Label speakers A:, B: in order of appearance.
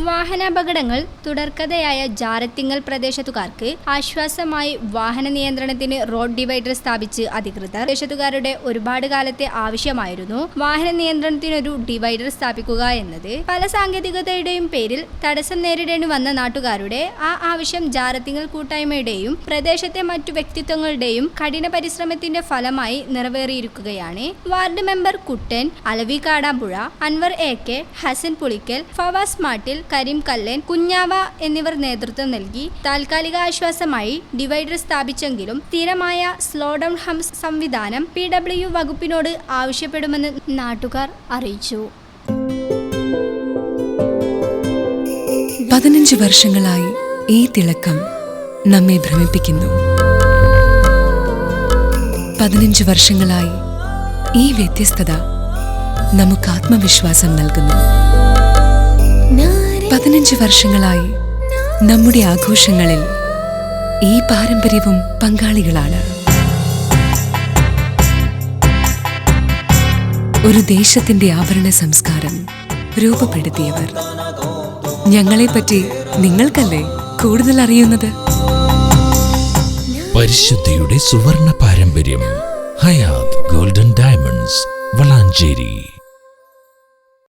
A: വാഹനാപകടങ്ങൾ തുടർക്കഥയായ ജാരത്തിങ്ങൽ പ്രദേശത്തുകാർക്ക് ആശ്വാസമായി വാഹന നിയന്ത്രണത്തിന് റോഡ് ഡിവൈഡർ സ്ഥാപിച്ച് അധികൃതർ. പ്രദേശത്തുകാരുടെ ഒരുപാട് കാലത്തെ ആവശ്യമായിരുന്നു വാഹന നിയന്ത്രണത്തിനൊരു ഡിവൈഡർ സ്ഥാപിക്കുക എന്നത്. പല സാങ്കേതികതയുടെയും പേരിൽ തടസ്സം നേരിടേണ്ടി വന്ന നാട്ടുകാരുടെ ആ ആവശ്യം ജാരത്തിങ്ങൽ കൂട്ടായ്മയുടെയും പ്രദേശത്തെ മറ്റു വ്യക്തിത്വങ്ങളുടെയും കഠിന പരിശ്രമത്തിന്റെ ഫലമായി നിറവേറിയിരിക്കുകയാണ്. വാർഡ് മെമ്പർ കുട്ടൻ, അലവി കാടാമ്പുഴ, അൻവർ AK, ഹസൻ പുളിക്കൽ, ഫവാസ് മാട്ടിൽ, കരീം കല്ലൻ, കുഞ്ഞാവ എന്നിവർ നേതൃത്വം നൽകി താൽക്കാലിക ആശ്വാസമായി ഡിവൈഡർ സ്ഥാപിച്ചെങ്കിലും സ്ഥിരമായ സ്ലോ ഡൗൺ ഹംസ് സംവിധാനം PW വകുപ്പിനോട് ആവശ്യപ്പെടുമെന്ന് നാട്ടുകാർ അറിയിച്ചു.
B: 15 വർഷങ്ങളായി ഈ തിളക്കം നമ്മെ ഭ്രമിപ്പിക്കുന്നു. 15 വർഷങ്ങളായി ഈ വ്യത്യസ്തത നമുക്ക് ആത്മവിശ്വാസം നൽകുന്നു. 15 വർഷങ്ങളായി നമ്മുടെ ആഘോഷങ്ങളിൽ ഈ പാരമ്പര്യവും പങ്കാളികളാണ്. ഒരു ദേശത്തിന്റെ ആഭരണ സംസ്കാരം രൂപപ്പെടുത്തിയവർ. ഞങ്ങളെപ്പറ്റി നിങ്ങൾക്കല്ലേ കൂടുതൽ അറിയുന്നത്?
C: പരിശുദ്ധിയുടെ സുവർണ പാരമ്പര്യം. Hayath golden diamonds, Valanchery.